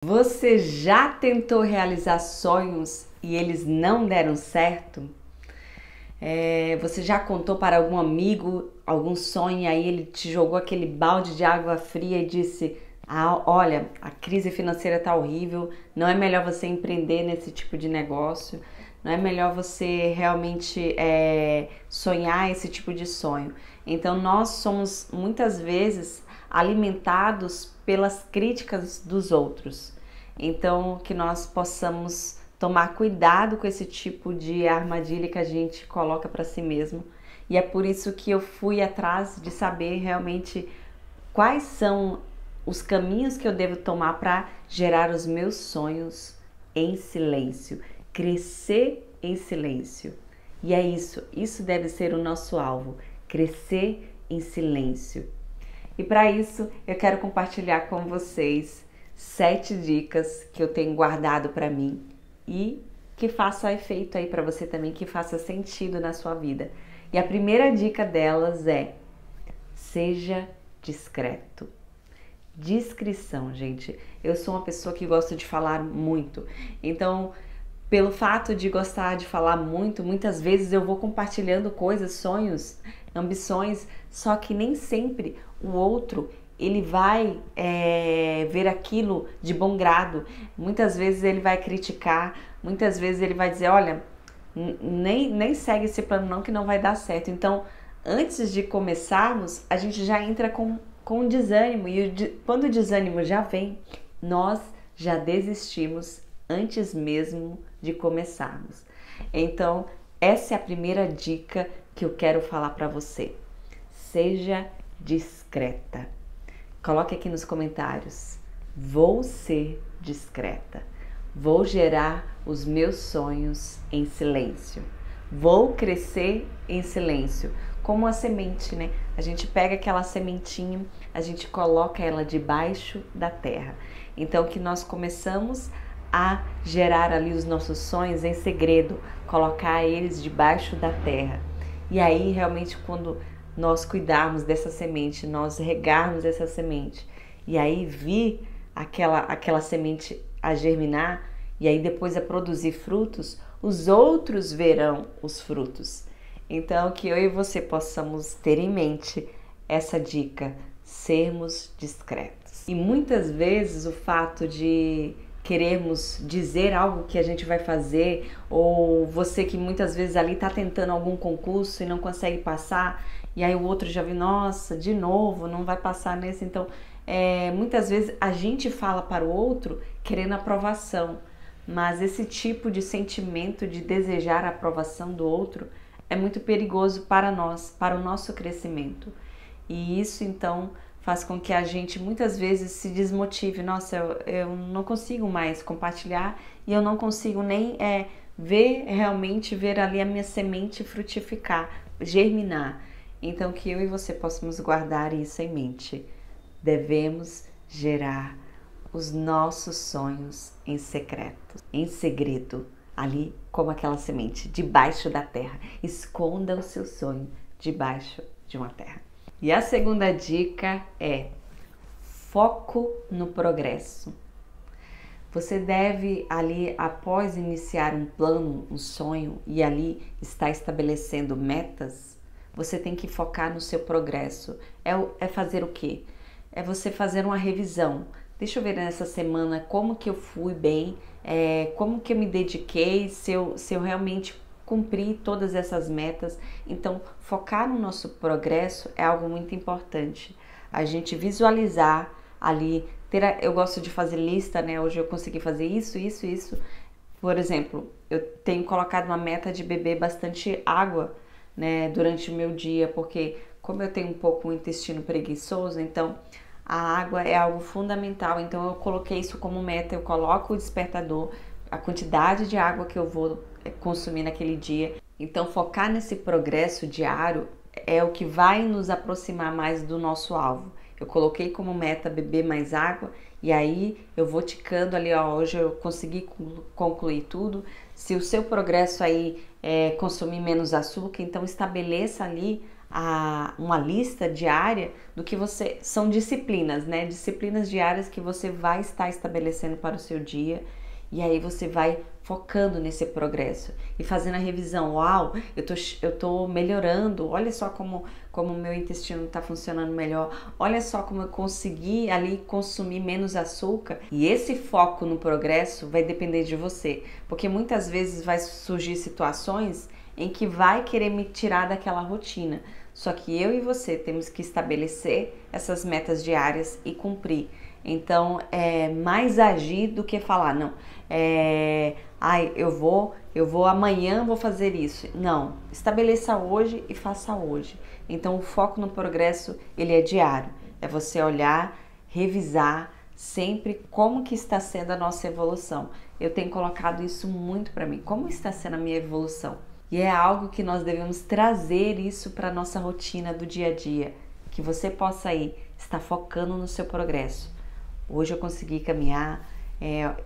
Você já tentou realizar sonhos e eles não deram certo? Você já contou para algum amigo algum sonho e aí ele te jogou aquele balde de água fria e disse: olha, a crise financeira tá horrível, não é melhor você empreender nesse tipo de negócio, não é melhor você realmente sonhar esse tipo de sonho. Então nós somos muitas vezes alimentados pelas críticas dos outros. Então que nós possamos tomar cuidado com esse tipo de armadilha que a gente coloca para si mesmo. E é por isso que eu fui atrás de saber realmente quais são os caminhos que eu devo tomar para gerar os meus sonhos em silêncio, crescer em silêncio. E é isso deve ser o nosso alvo, crescer em silêncio. E para isso eu quero compartilhar com vocês 7 dicas que eu tenho guardado para mim e que faça efeito aí para você também, que faça sentido na sua vida. E a primeira dica delas é: seja discreto. Discrição, gente. Eu sou uma pessoa que gosta de falar muito. Então, pelo fato de gostar de falar muito, muitas vezes eu vou compartilhando coisas, sonhos, ambições, só que nem sempre o outro ele vai ver aquilo de bom grado. Muitas vezes ele vai criticar, muitas vezes ele vai dizer: olha, nem segue esse plano não, que não vai dar certo. Então, antes de começarmos, a gente já entra com desânimo, e quando o desânimo já vem, nós já desistimos antes mesmo de começarmos. Então, essa é a primeira dica que eu quero falar para você. Seja discreta. Coloque aqui nos comentários: vou ser discreta. Vou gerar os meus sonhos em silêncio. Vou crescer em silêncio. Como a semente, né? A gente pega aquela sementinha, a gente coloca ela debaixo da terra. Então que nós começamos a gerar ali os nossos sonhos em segredo, colocar eles debaixo da terra. E aí realmente quando nós cuidarmos dessa semente, nós regarmos essa semente, e aí vir aquela semente a germinar, e aí depois a produzir frutos, os outros verão os frutos. Então que eu e você possamos ter em mente essa dica, sermos discretos. E muitas vezes o fato de queremos dizer algo que a gente vai fazer, ou você que muitas vezes ali está tentando algum concurso e não consegue passar, e aí o outro já viu: nossa, de novo, não vai passar nesse. Então, muitas vezes a gente fala para o outro querendo aprovação, mas esse tipo de sentimento de desejar a aprovação do outro é muito perigoso para nós, para o nosso crescimento. E isso então faz com que a gente muitas vezes se desmotive. Nossa, eu não consigo mais compartilhar e eu não consigo nem ver ali a minha semente frutificar, germinar. Então que eu e você possamos guardar isso em mente. Devemos gerar os nossos sonhos em secreto, em segredo, ali como aquela semente, debaixo da terra. Esconda o seu sonho debaixo de uma terra. E a segunda dica é: foco no progresso. Você deve ali, após iniciar um plano, um sonho, e ali está estabelecendo metas, você tem que focar no seu progresso. É fazer o quê? É você fazer uma revisão. Deixa eu ver nessa semana como que eu fui bem, como que eu me dediquei, se eu realmente cumpri todas essas metas. Então, focar no nosso progresso é algo muito importante. A gente visualizar ali, eu gosto de fazer lista, né? Hoje eu consegui fazer isso, isso, isso. Por exemplo, eu tenho colocado uma meta de beber bastante água, né, durante o meu dia, porque como eu tenho um pouco o intestino preguiçoso, então a água é algo fundamental. Então eu coloquei isso como meta, eu coloco o despertador, a quantidade de água que eu vou consumir naquele dia. Então focar nesse progresso diário é o que vai nos aproximar mais do nosso alvo. Eu coloquei como meta beber mais água, e aí eu vou ticando ali, ó, hoje eu consegui concluir tudo. Se o seu progresso aí é consumir menos açúcar, então estabeleça ali uma lista diária do que são disciplinas, né? Disciplinas diárias que você vai estar estabelecendo para o seu dia. E aí você vai focando nesse progresso e fazendo a revisão. Uau, eu tô melhorando. Olha só como o meu intestino está funcionando melhor. Olha só como eu consegui ali consumir menos açúcar. E esse foco no progresso vai depender de você. Porque muitas vezes vai surgir situações em que vai querer me tirar daquela rotina. Só que eu e você temos que estabelecer essas metas diárias e cumprir. Então, é mais agir do que falar, não, eu vou amanhã vou fazer isso. Não, estabeleça hoje e faça hoje. Então, o foco no progresso, ele é diário. É você olhar, revisar sempre como que está sendo a nossa evolução. Eu tenho colocado isso muito para mim. Como está sendo a minha evolução? E é algo que nós devemos trazer isso para a nossa rotina do dia a dia. Que você possa aí estar focando no seu progresso. Hoje eu consegui caminhar,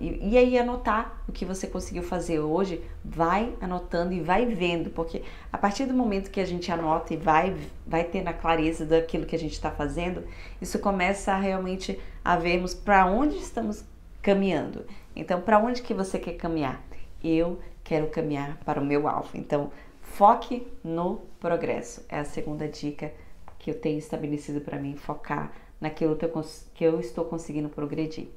e aí anotar o que você conseguiu fazer hoje, vai anotando e vai vendo, porque a partir do momento que a gente anota e vai tendo a clareza daquilo que a gente está fazendo, isso começa a realmente a vermos para onde estamos caminhando. Então, para onde que você quer caminhar? Eu quero caminhar para o meu alvo. Então, foque no progresso. É a segunda dica que eu tenho estabelecido para mim, focar naquilo que eu estou conseguindo progredir.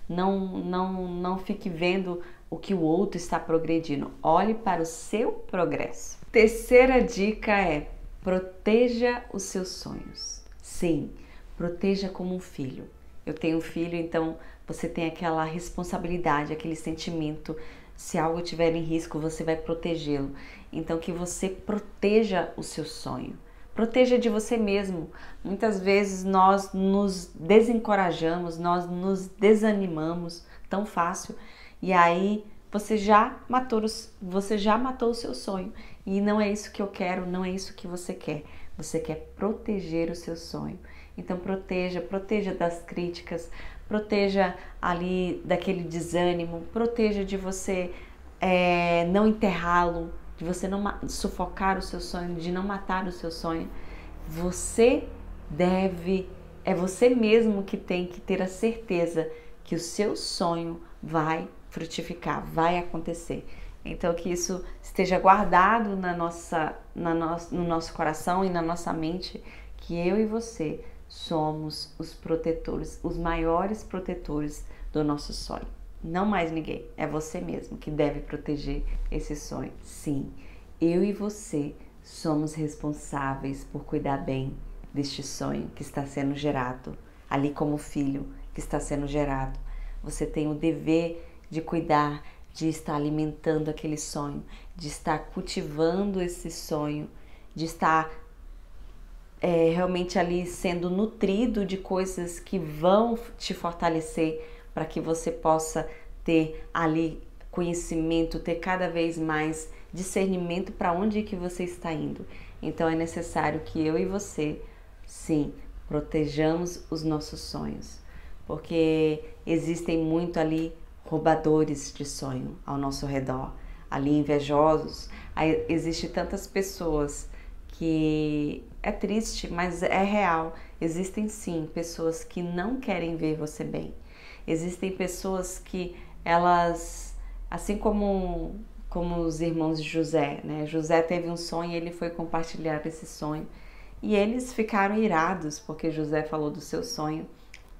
Não fique vendo o que o outro está progredindo. Olhe para o seu progresso. Terceira dica é: proteja os seus sonhos. Sim, proteja como um filho. Eu tenho um filho, então você tem aquela responsabilidade, aquele sentimento. Se algo estiver em risco, você vai protegê-lo. Então que você proteja o seu sonho. Proteja de você mesmo. Muitas vezes nós nos desencorajamos, nós nos desanimamos tão fácil e aí você já matou o seu sonho. E não é isso que eu quero, não é isso que você quer. Você quer proteger o seu sonho. Então proteja das críticas, proteja ali daquele desânimo, proteja de você não enterrá-lo, de você não sufocar o seu sonho, de não matar o seu sonho. É você mesmo que tem que ter a certeza que o seu sonho vai frutificar, vai acontecer. Então que isso esteja guardado no nosso coração e na nossa mente, que eu e você somos os protetores, os maiores protetores do nosso sonho. Não mais ninguém, é você mesmo que deve proteger esse sonho. Sim, eu e você somos responsáveis por cuidar bem deste sonho que está sendo gerado, ali como filho que está sendo gerado. Você tem o dever de cuidar, de estar alimentando aquele sonho, de estar cultivando esse sonho, de estar realmente ali sendo nutrido de coisas que vão te fortalecer, para que você possa ter ali conhecimento, ter cada vez mais discernimento para onde que você está indo. Então é necessário que eu e você, sim, protejamos os nossos sonhos, porque existem muito ali roubadores de sonho ao nosso redor, ali invejosos. Existem tantas pessoas que é triste, mas é real. Existem sim pessoas que não querem ver você bem. Existem pessoas que elas, assim como os irmãos de José, né? José teve um sonho e ele foi compartilhar esse sonho. E eles ficaram irados porque José falou do seu sonho.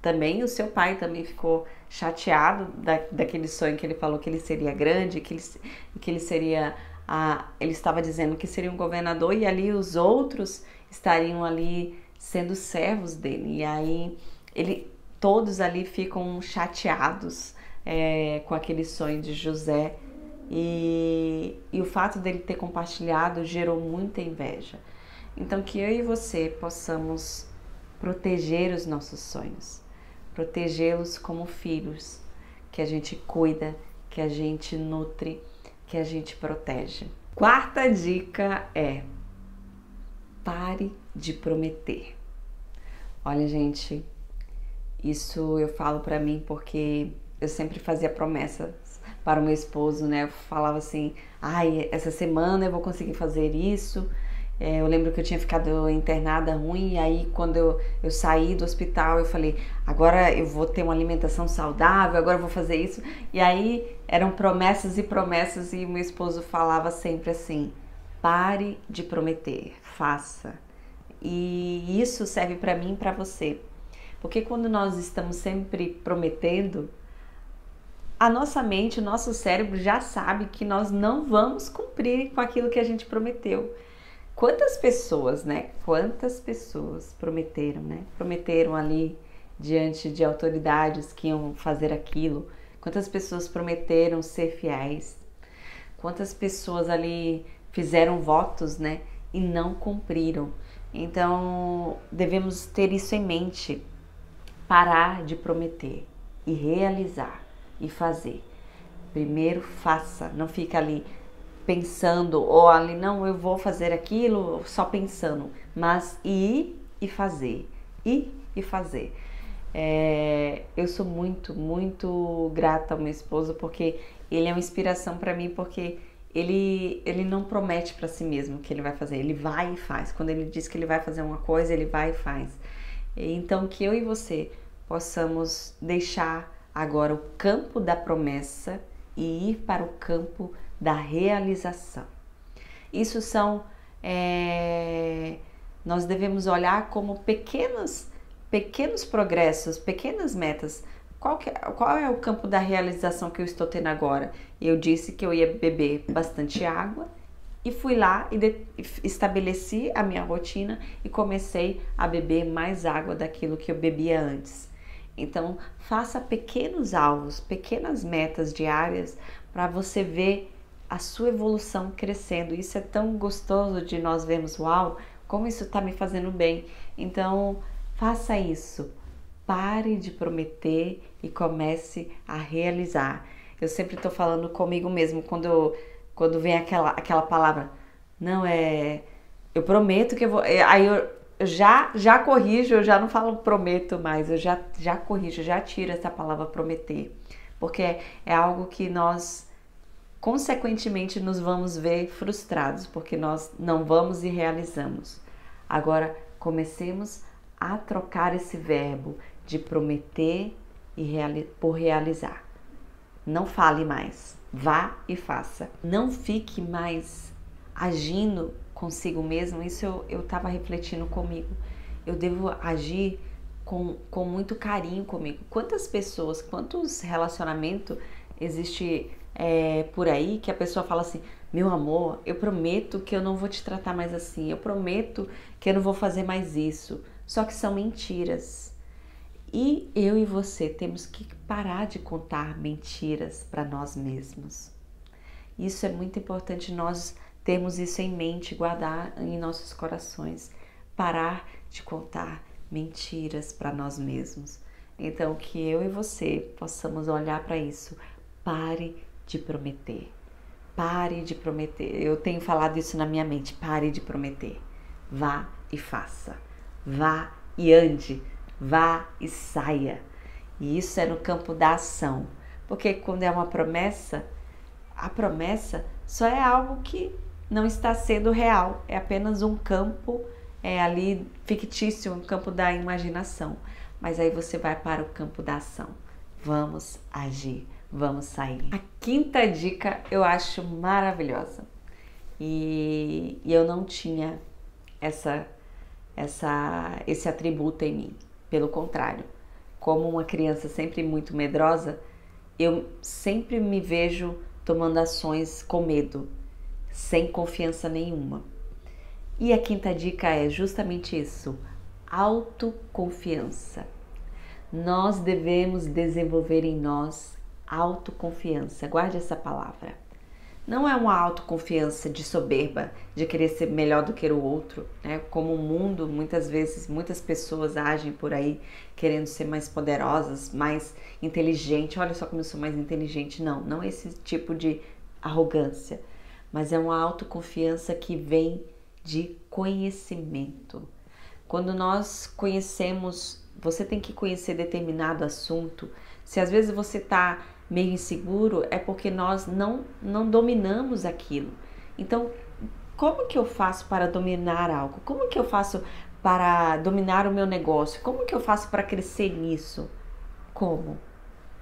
Também o seu pai também ficou chateado daquele sonho que ele falou que ele seria grande, que ele seria... ele estava dizendo que seria um governador e ali os outros estariam ali sendo servos dele. E aí todos ali ficam chateados com aquele sonho de José. E o fato dele ter compartilhado gerou muita inveja. Então que eu e você possamos proteger os nossos sonhos, protegê-los como filhos, que a gente cuida, que a gente nutre, que a gente protege. Quarta dica é: pare de prometer. Olha, gente, isso eu falo pra mim porque eu sempre fazia promessas para o meu esposo, né? Eu falava assim: essa semana eu vou conseguir fazer isso, Eu lembro que eu tinha ficado internada ruim, e aí quando eu saí do hospital, eu falei, agora eu vou ter uma alimentação saudável, agora eu vou fazer isso. E aí eram promessas e promessas, e o meu esposo falava sempre assim, pare de prometer, faça. E isso serve para mim e para você. Porque quando nós estamos sempre prometendo, a nossa mente, o nosso cérebro já sabe que nós não vamos cumprir com aquilo que a gente prometeu. Quantas pessoas, né? Quantas pessoas prometeram, né? Prometeram ali diante de autoridades que iam fazer aquilo. Quantas pessoas prometeram ser fiéis. Quantas pessoas ali fizeram votos, né? E não cumpriram. Então, devemos ter isso em mente. Parar de prometer e realizar e fazer. Primeiro faça, não fica ali pensando ou ali, não, eu vou fazer aquilo só pensando, mas ir e fazer, ir e fazer. Eu sou muito grata ao meu esposo, porque ele é uma inspiração para mim, porque ele não promete para si mesmo que ele vai fazer, ele vai e faz. Quando ele diz que ele vai fazer uma coisa, ele vai e faz. Então, que eu e você possamos deixar agora o campo da promessa e ir para o campo da realização. Isso nós devemos olhar como pequenos progressos, pequenas metas. Qual é o campo da realização que eu estou tendo agora? Eu disse que eu ia beber bastante água e fui lá e estabeleci a minha rotina e comecei a beber mais água daquilo que eu bebia antes. Então, faça pequenos alvos, pequenas metas diárias para você ver a sua evolução crescendo. Isso é tão gostoso de nós vermos, uau, como isso está me fazendo bem. Então, faça isso. Pare de prometer e comece a realizar. Eu sempre estou falando comigo mesmo quando vem aquela palavra, não eu prometo que eu vou, aí eu já corrijo, eu já não falo prometo mais, eu já corrijo, já tiro essa palavra prometer, porque é algo que nós consequentemente nos vamos ver frustrados, porque nós não vamos e realizamos. Agora comecemos a trocar esse verbo de prometer por realizar. Não fale mais, vá e faça. Não fique mais agindo consigo mesmo. Isso eu estava refletindo comigo. Eu devo agir com muito carinho comigo. Quantas pessoas, quantos relacionamentos existe por aí que a pessoa fala assim, meu amor, eu prometo que eu não vou te tratar mais assim, eu prometo que eu não vou fazer mais isso. Só que são mentiras. E eu e você temos que parar de contar mentiras para nós mesmos. Isso é muito importante, nós termos isso em mente, guardar em nossos corações. Parar de contar mentiras para nós mesmos. Então, que eu e você possamos olhar para isso. Pare de prometer. Pare de prometer. Eu tenho falado isso na minha mente. Pare de prometer. Vá e faça. Vá e ande. Vá e saia. E isso é no campo da ação. Porque quando é uma promessa, a promessa só é algo que não está sendo real. É apenas um campo ali fictício, um campo da imaginação. Mas aí você vai para o campo da ação. Vamos agir, vamos sair. A quinta dica eu acho maravilhosa. E eu não tinha esse atributo em mim. Pelo contrário, como uma criança sempre muito medrosa, eu sempre me vejo tomando ações com medo, sem confiança nenhuma. E a quinta dica é justamente isso, autoconfiança. Nós devemos desenvolver em nós autoconfiança, guarde essa palavra. Não é uma autoconfiança de soberba, de querer ser melhor do que o outro, né? Como o mundo, muitas vezes, muitas pessoas agem por aí querendo ser mais poderosas, mais inteligentes. Olha só como eu sou mais inteligente. Não é esse tipo de arrogância, mas é uma autoconfiança que vem de conhecimento. Quando nós conhecemos, você tem que conhecer determinado assunto. Se às vezes você está meio inseguro, é porque nós não dominamos aquilo. Então, Como que eu faço para dominar algo? Como que eu faço para dominar o meu negócio? Como que eu faço para crescer nisso? Como?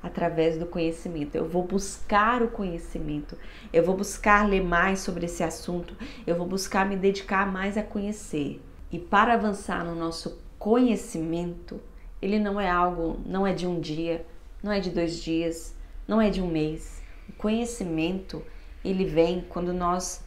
Através do conhecimento. Eu vou buscar o conhecimento. Eu vou buscar ler mais sobre esse assunto. Eu vou buscar me dedicar mais a conhecer. E para avançar no nosso conhecimento, ele não é algo, não é de um dia, não é de 2 dias, não é de um mês. O conhecimento, ele vem quando nós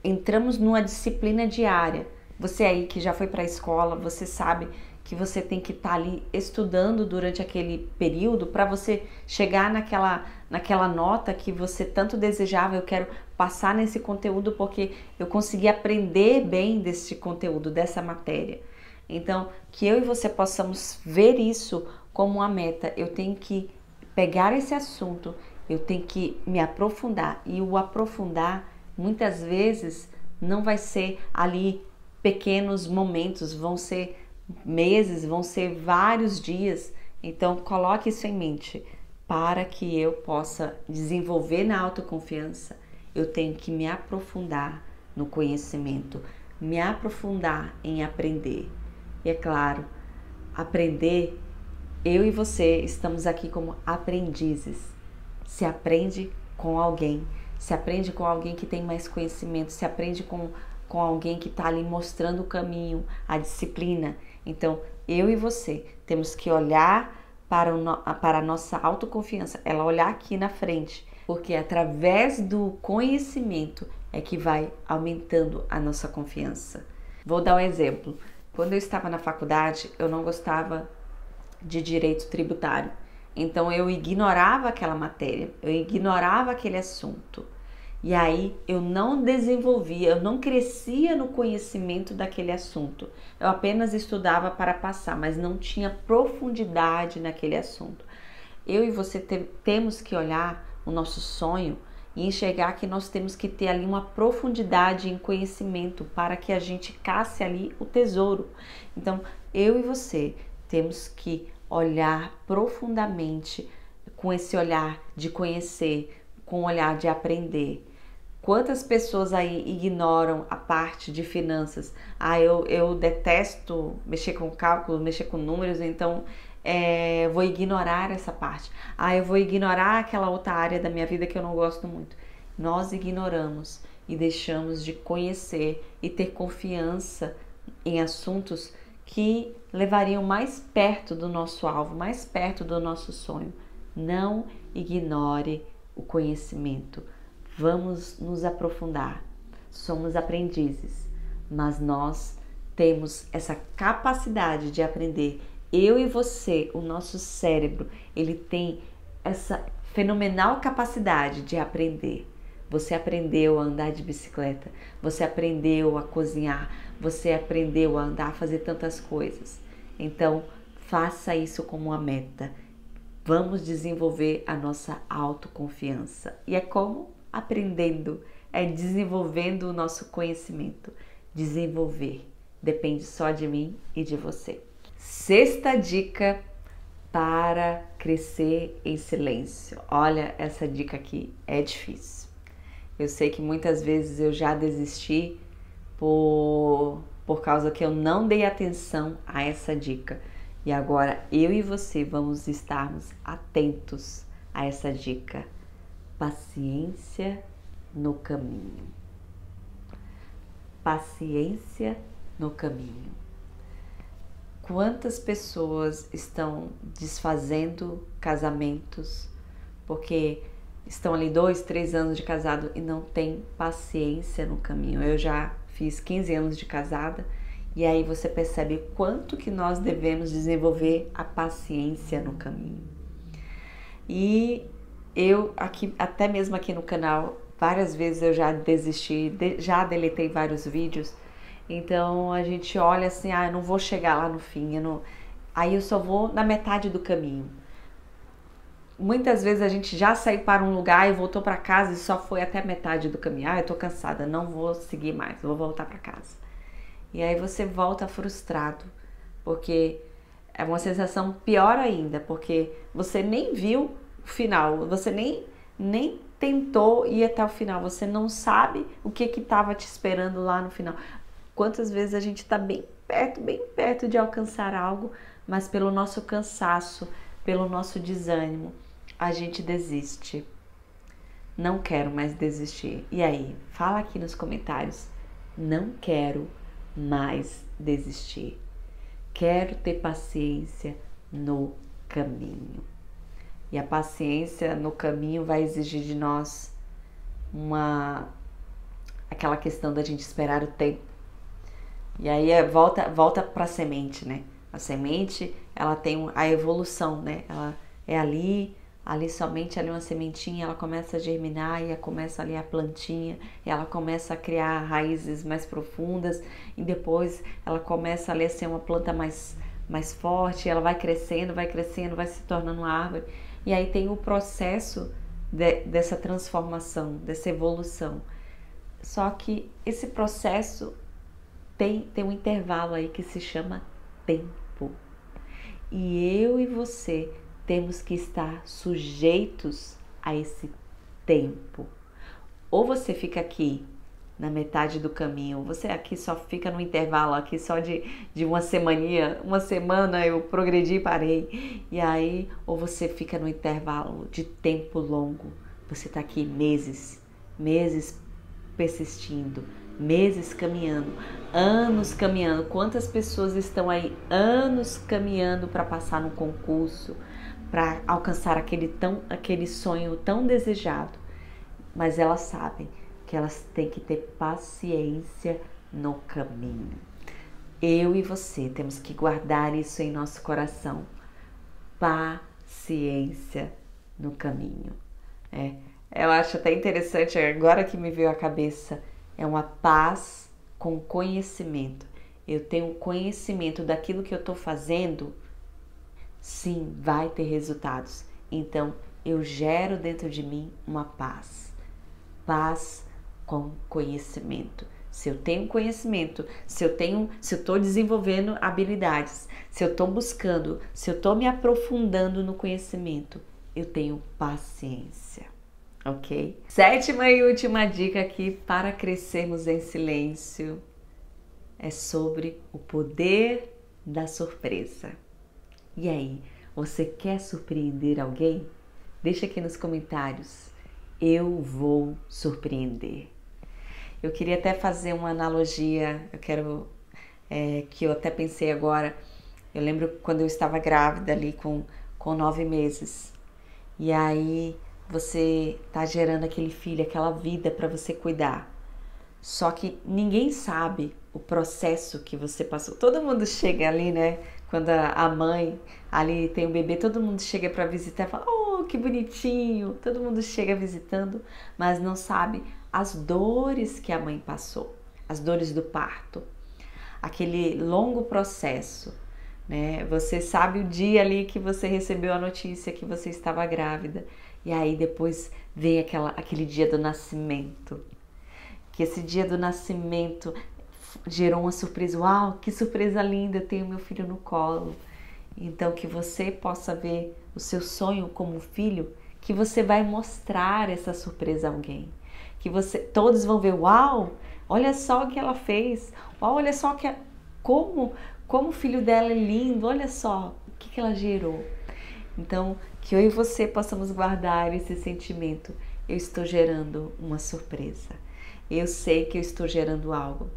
entramos numa disciplina diária. Você aí que já foi para a escola, você sabe que você tem que estar ali estudando durante aquele período para você chegar naquela nota que você tanto desejava. Eu quero passar nesse conteúdo porque eu consegui aprender bem desse conteúdo, dessa matéria. Então, que eu e você possamos ver isso como uma meta. Eu tenho que pegar esse assunto, eu tenho que me aprofundar. E o aprofundar, muitas vezes, não vai ser ali pequenos momentos, vão ser meses, vão ser vários dias. Então coloque isso em mente. Para que eu possa desenvolver na autoconfiança, eu tenho que me aprofundar no conhecimento, me aprofundar em aprender. E é claro, aprender, eu e você estamos aqui como aprendizes. Se aprende com alguém, se aprende com alguém que tem mais conhecimento, se aprende com alguém que está ali mostrando o caminho, a disciplina. Então, eu e você temos que olhar para a nossa autoconfiança, ela olhar aqui na frente, porque através do conhecimento é que vai aumentando a nossa confiança. Vou dar um exemplo. Quando eu estava na faculdade, eu não gostava de direito tributário. Então, eu ignorava aquela matéria, eu ignorava aquele assunto. E aí eu não desenvolvia, eu não crescia no conhecimento daquele assunto. Eu apenas estudava para passar, mas não tinha profundidade naquele assunto. Eu e você temos que olhar o nosso sonho e enxergar que nós temos que ter ali uma profundidade em conhecimento para que a gente casse ali o tesouro. Então, eu e você temos que olhar profundamente, com esse olhar de conhecer, com o olhar de aprender. Quantas pessoas aí ignoram a parte de finanças? Eu detesto mexer com cálculo, mexer com números, então vou ignorar essa parte. Eu vou ignorar aquela outra área da minha vida que eu não gosto muito. Nós ignoramos e deixamos de conhecer e ter confiança em assuntos que levariam mais perto do nosso alvo, mais perto do nosso sonho. Não ignore o conhecimento. Vamos nos aprofundar. Somos aprendizes, mas nós temos essa capacidade de aprender. Eu e você, o nosso cérebro, ele tem essa fenomenal capacidade de aprender. Você aprendeu a andar de bicicleta, você aprendeu a cozinhar, você aprendeu a andar, a fazer tantas coisas. Então, faça isso como uma meta. Vamos desenvolver a nossa autoconfiança. E é como? Aprendendo, é desenvolvendo o nosso conhecimento. Desenvolver depende só de mim e de você. Sexta dica para crescer em silêncio. Olha, essa dica aqui é difícil. Eu sei que muitas vezes eu já desisti por causa que eu não dei atenção a essa dica. E agora eu e você vamos estarmos atentos a essa dica. Paciência no caminho. Paciência no caminho. Quantas pessoas estão desfazendo casamentos porque estão ali 2, 3 anos de casado e não tem paciência no caminho? Eu já fiz 15 anos de casada e aí você percebe quanto que nós devemos desenvolver a paciência no caminho. E eu aqui, até mesmo aqui no canal, várias vezes eu já desisti, já deletei vários vídeos. Então a gente olha assim, eu não vou chegar lá no fim, aí eu só vou na metade do caminho. Muitas vezes a gente já saiu para um lugar e voltou para casa e só foi até a metade do caminho. Eu tô cansada, não vou seguir mais, vou voltar para casa. E aí você volta frustrado, porque é uma sensação pior ainda, porque você nem viu o final, você nem tentou ir até o final, você não sabe o que estava te esperando lá no final. Quantas vezes a gente está bem perto de alcançar algo, mas pelo nosso cansaço, pelo nosso desânimo, a gente desiste. Não quero mais desistir. E aí, fala aqui nos comentários. Não quero mais desistir. Quero ter paciência no caminho. E a paciência no caminho vai exigir de nós aquela questão da gente esperar o tempo. E aí volta para a semente, né? A semente, ela tem a evolução, né? Ela é ali somente ali uma sementinha, ela começa a germinar e começa ali a plantinha, e ela começa a criar raízes mais profundas, e depois ela começa ali a ser uma planta mais forte, ela vai crescendo, vai se tornando uma árvore. E aí tem o processo dessa transformação, dessa evolução. Só que esse processo tem um intervalo aí que se chama tempo. E eu e você temos que estar sujeitos a esse tempo. Ou você fica aqui na metade do caminho, você aqui só fica no intervalo, aqui só de uma semana eu progredi e parei. E aí, ou você fica no intervalo de tempo longo, você está aqui meses persistindo, meses caminhando, anos caminhando. Quantas pessoas estão aí anos caminhando para passar no concurso, para alcançar aquele sonho tão desejado, mas elas sabem que elas têm que ter paciência no caminho. Eu e você temos que guardar isso em nosso coração. Paciência no caminho. Eu acho até interessante, agora que me veio à cabeça, é uma paz com conhecimento. Eu tenho conhecimento daquilo que eu estou fazendo, sim, vai ter resultados. Então, eu gero dentro de mim uma paz. Paz com conhecimento. Se eu tenho conhecimento, se eu estou desenvolvendo habilidades, se eu estou buscando, se eu estou me aprofundando no conhecimento, eu tenho paciência, ok? 7ª e última dica aqui para crescermos em silêncio é sobre o poder da surpresa. E aí, você quer surpreender alguém? Deixa aqui nos comentários. Eu vou surpreender. Eu queria até fazer uma analogia, que eu até pensei agora. Eu lembro quando eu estava grávida ali com 9 meses. E aí você tá gerando aquele filho, aquela vida para você cuidar. Só que ninguém sabe o processo que você passou. Todo mundo chega ali, né? Quando a mãe ali tem o bebê, todo mundo chega para visitar e fala: oh, que bonitinho! Todo mundo chega visitando, mas não sabe as dores que a mãe passou, as dores do parto, aquele longo processo, né? Você sabe o dia ali que você recebeu a notícia que você estava grávida, e aí depois vem aquele dia do nascimento, que esse dia do nascimento gerou uma surpresa. Uau, que surpresa linda, eu tenho meu filho no colo. Então que você possa ver o seu sonho como filho, que você vai mostrar essa surpresa a alguém, que todos vão ver: uau, olha só o que ela fez, uau, olha só como o filho dela é lindo, olha só o que ela gerou. Então que eu e você possamos guardar esse sentimento: eu estou gerando uma surpresa, eu sei que eu estou gerando algo.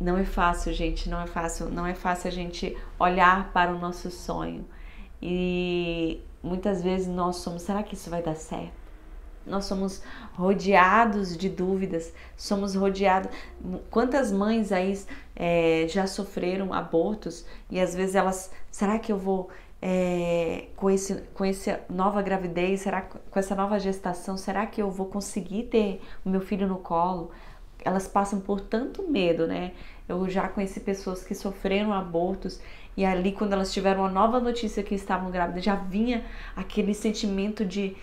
Não é fácil, gente, não é fácil a gente olhar para o nosso sonho. E muitas vezes nós somos: será que isso vai dar certo? Nós somos rodeados de dúvidas, somos rodeados. Quantas mães aí já sofreram abortos e às vezes elas: será que eu vou com essa nova gravidez, com essa nova gestação, será que eu vou conseguir ter o meu filho no colo? Elas passam por tanto medo, né? Eu já conheci pessoas que sofreram abortos e ali, quando elas tiveram uma nova notícia que estavam grávidas, já vinha aquele sentimento de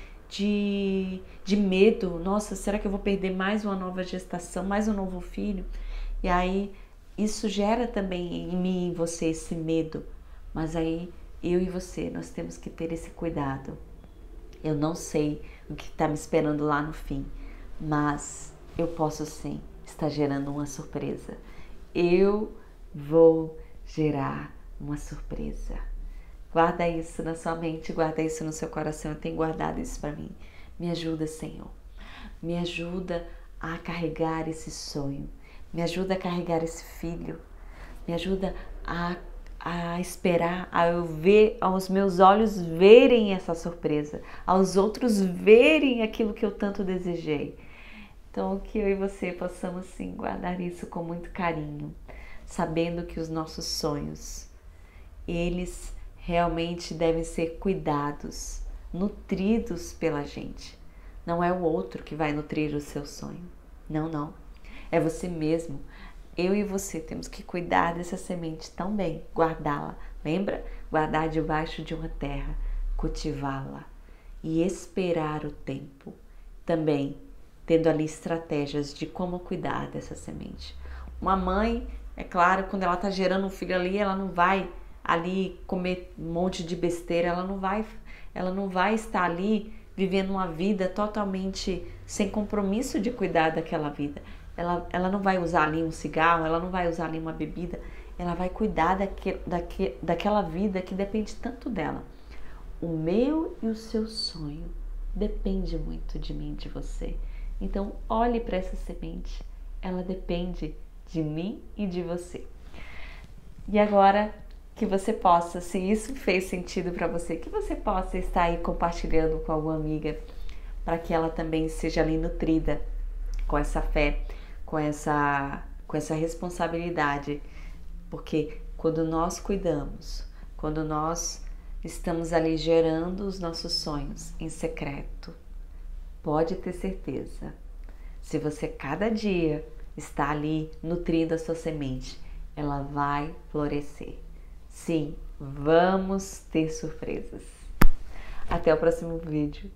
medo. Nossa, será que eu vou perder mais uma nova gestação, mais um novo filho? E aí, isso gera também em mim e em você esse medo. Mas aí, eu e você, nós temos que ter esse cuidado. Eu não sei o que está me esperando lá no fim, mas eu posso sim estar gerando uma surpresa. Eu vou gerar uma surpresa. Guarda isso na sua mente, guarda isso no seu coração. Eu tenho guardado isso para mim. Me ajuda, Senhor. Me ajuda a carregar esse sonho. Me ajuda a carregar esse filho. Me ajuda a esperar, a eu ver, aos meus olhos verem essa surpresa, aos outros verem aquilo que eu tanto desejei. Então, que eu e você possamos sim guardar isso com muito carinho, sabendo que os nossos sonhos, eles realmente devem ser cuidados, nutridos pela gente. Não é o outro que vai nutrir o seu sonho. Não, não. É você mesmo. Eu e você temos que cuidar dessa semente também, guardá-la. Lembra? Guardar debaixo de uma terra, cultivá-la e esperar o tempo. Também tendo ali estratégias de como cuidar dessa semente. Uma mãe, é claro, quando ela está gerando um filho ali, ela não vai ali comer um monte de besteira, ela não vai estar ali vivendo uma vida totalmente sem compromisso de cuidar daquela vida. Ela não vai usar ali um cigarro, ela não vai usar ali uma bebida, ela vai cuidar daquela vida que depende tanto dela. O meu e o seu sonho depende muito de mim e de você. Então, olhe para essa semente, ela depende de mim e de você. E agora, que você possa, se isso fez sentido para você, que você possa estar aí compartilhando com alguma amiga, para que ela também seja ali nutrida com essa fé, com essa responsabilidade, porque quando nós cuidamos, quando nós estamos ali gerando os nossos sonhos em secreto, pode ter certeza, se você cada dia está ali nutrindo a sua semente, ela vai florescer. Sim, vamos ter surpresas. Até o próximo vídeo.